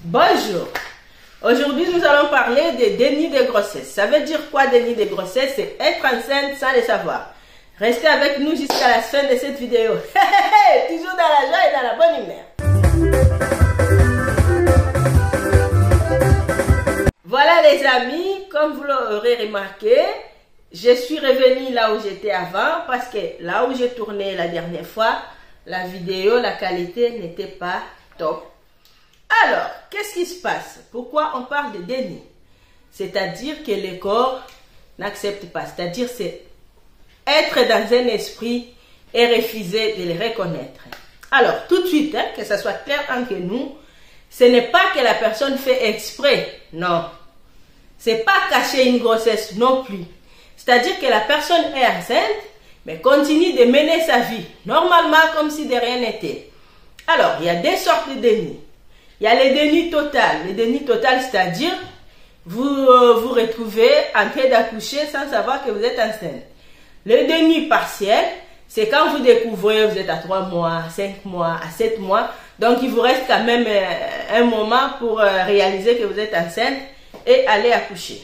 Bonjour. Aujourd'hui, nous allons parler des dénis de grossesse. Ça veut dire quoi, déni de grossesse? C'est être enceinte sans le savoir. Restez avec nous jusqu'à la fin de cette vidéo. Toujours dans la joie et dans la bonne humeur. Voilà les amis, comme vous l'aurez remarqué, je suis revenue là où j'étais avant parce que là où j'ai tourné la dernière fois, la vidéo, la qualité n'était pas top. Alors, qu'est-ce qui se passe? Pourquoi on parle de déni? C'est-à-dire que le corps n'accepte pas. C'est-à-dire c'est être dans un esprit et refuser de le reconnaître. Alors, tout de suite, que ça soit clair entre nous, ce n'est pas que la personne fait exprès. Non. C'est pas cacher une grossesse non plus. C'est-à-dire que la personne est enceinte, mais continue de mener sa vie normalement comme si de rien n'était. Alors, il y a deux sortes de déni. Il y a le déni total. Le déni total, c'est-à-dire vous vous retrouvez en train d'accoucher sans savoir que vous êtes enceinte. Le déni partiel, c'est quand vous découvrez, vous êtes à 3 mois, 5 mois, à 7 mois. Donc, il vous reste quand même un moment pour réaliser que vous êtes enceinte et aller accoucher.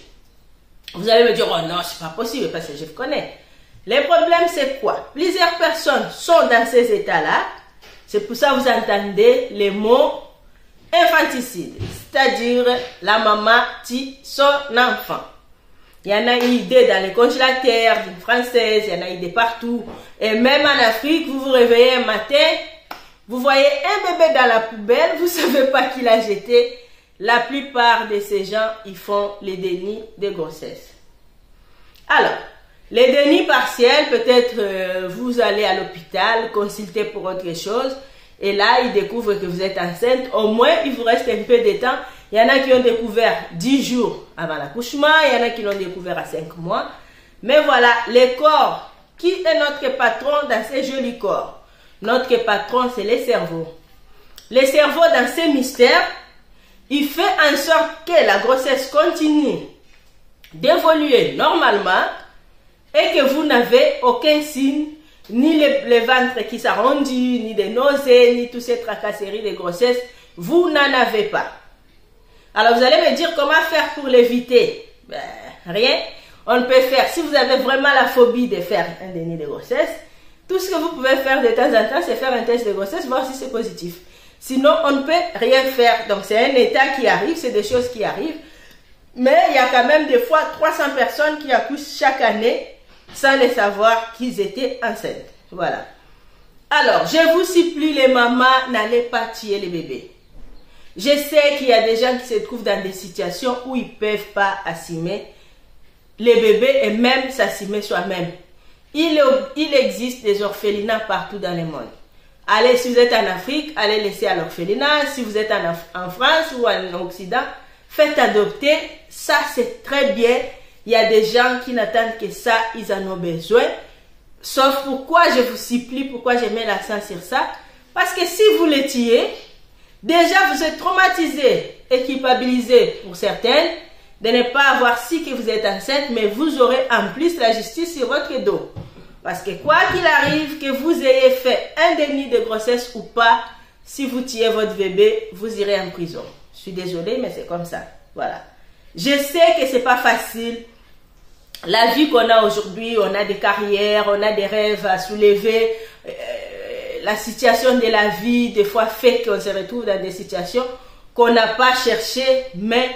Vous allez me dire, oh non, c'est pas possible parce que je connais. Le problème, c'est quoi? Plusieurs personnes sont dans ces états-là. C'est pour ça que vous entendez les mots infanticide, c'est-à-dire la maman tue son enfant. Il y en a une idée dans les congélateurs d'une française, il y en a une idée partout. Et même en Afrique, vous vous réveillez un matin, vous voyez un bébé dans la poubelle, vous ne savez pas qui l'a jeté. La plupart de ces gens, ils font les dénis de grossesse. Alors, les dénis partiels, peut-être vous allez à l'hôpital, consulter pour autre chose. Et là, ils découvrent que vous êtes enceinte. Au moins, il vous reste un peu de temps. Il y en a qui ont découvert 10 jours avant l'accouchement. Il y en a qui l'ont découvert à 5 mois. Mais voilà, le corps, qui est notre patron dans ces jolis corps? Notre patron, c'est le cerveau. Le cerveau, dans ces mystères, il fait en sorte que la grossesse continue d'évoluer normalement et que vous n'avez aucun signe, ni le ventre qui s'arrondit, ni des nausées, ni toutes ces tracasseries de grossesse, vous n'en avez pas. Alors vous allez me dire comment faire pour l'éviter? Ben, rien. On ne peut faire, si vous avez vraiment la phobie de faire un déni de grossesse, tout ce que vous pouvez faire de temps en temps, c'est faire un test de grossesse, voir si c'est positif. Sinon, on ne peut rien faire. Donc c'est un état qui arrive, c'est des choses qui arrivent. Mais il y a quand même des fois 300 personnes qui accouchent chaque année sans le savoir qu'ils étaient enceintes. Voilà. Alors, je vous supplie les mamans, n'allez pas tuer les bébés. Je sais qu'il y a des gens qui se trouvent dans des situations où ils ne peuvent pas assumer les bébés et même s'assumer soi-même. Il existe des orphelinats partout dans le monde. Allez, si vous êtes en Afrique, allez laisser à l'orphelinat. Si vous êtes en France ou en Occident, faites adopter. Ça, c'est très bien. Il y a des gens qui n'attendent que ça, ils en ont besoin. Sauf pourquoi je vous supplie, pourquoi je mets l'accent sur ça. Parce que si vous les tuez, déjà vous êtes traumatisé et culpabilisé pour certaines de ne pas avoir su que vous êtes enceinte, mais vous aurez en plus la justice sur votre dos. Parce que quoi qu'il arrive, que vous ayez fait un déni de grossesse ou pas, si vous tuez votre bébé, vous irez en prison. Je suis désolée, mais c'est comme ça. Voilà. Je sais que c'est pas facile. La vie qu'on a aujourd'hui, on a des carrières, on a des rêves à soulever. La situation de la vie, des fois, fait qu'on se retrouve dans des situations qu'on n'a pas cherchées. Mais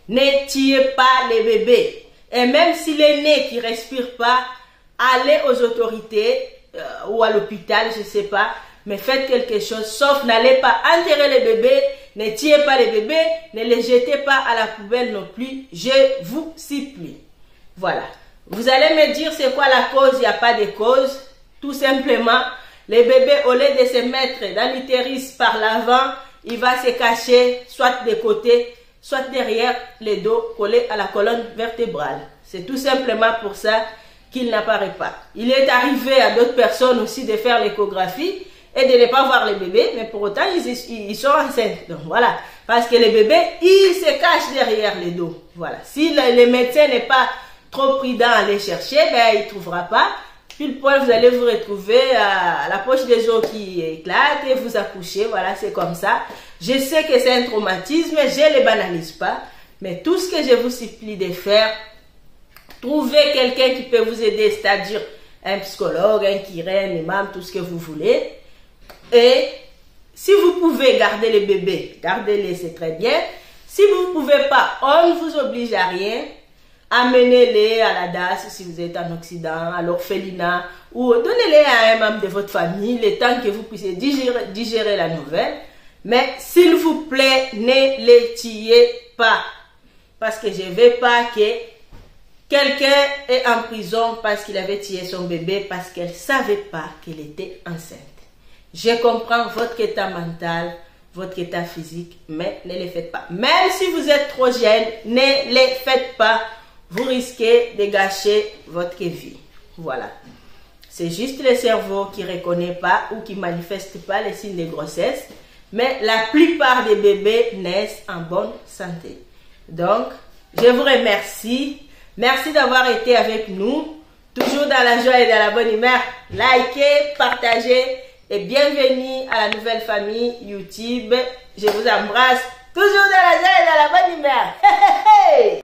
ne tuez pas les bébés. Et même s'il est né qui ne respire pas, allez aux autorités ou à l'hôpital, je ne sais pas. Mais faites quelque chose, sauf n'allez pas enterrer les bébés, ne tuez pas les bébés, ne les jetez pas à la poubelle non plus, je vous supplie. Voilà. Vous allez me dire c'est quoi la cause? Il n'y a pas de cause. Tout simplement, les bébés, au lieu de se mettre dans l'utérus par l'avant, il va se cacher soit de côté, soit derrière le dos, collé à la colonne vertébrale. C'est tout simplement pour ça qu'il n'apparaît pas. Il est arrivé à d'autres personnes aussi de faire l'échographie et de ne pas voir les bébés, mais pour autant, ils sont enceintes. Donc voilà, parce que les bébés, ils se cachent derrière les dos. Voilà. Si le médecin n'est pas trop prudent à les chercher, ben, il ne trouvera pas. pile poil, vous allez vous retrouver à la poche des os qui éclate et vous accouchez. Voilà, c'est comme ça. Je sais que c'est un traumatisme, je ne le banalise pas. Mais tout ce que je vous supplie de faire, trouvez quelqu'un qui peut vous aider, c'est-à-dire un psychologue, un kiné, un imam, tout ce que vous voulez. Et si vous pouvez garder les bébés, gardez-les, c'est très bien. Si vous ne pouvez pas, on ne vous oblige à rien. Amenez-les à la DAS si vous êtes en Occident, à l'orphelinat, ou donnez-les à un membre de votre famille, le temps que vous puissiez digérer la nouvelle. Mais s'il vous plaît, ne les tuez pas. Parce que je ne veux pas que quelqu'un est en prison parce qu'il avait tué son bébé, parce qu'elle ne savait pas qu'elle était enceinte. Je comprends votre état mental, votre état physique, mais ne les faites pas. Même si vous êtes trop jeune, ne les faites pas. Vous risquez de gâcher votre vie. Voilà. C'est juste le cerveau qui ne reconnaît pas ou qui ne manifeste pas les signes de grossesse. Mais la plupart des bébés naissent en bonne santé. Donc, je vous remercie. Merci d'avoir été avec nous. Toujours dans la joie et dans la bonne humeur. Likez, partagez et bienvenue à la nouvelle famille YouTube. Je vous embrasse. Toujours dans la joie et dans la bonne humeur.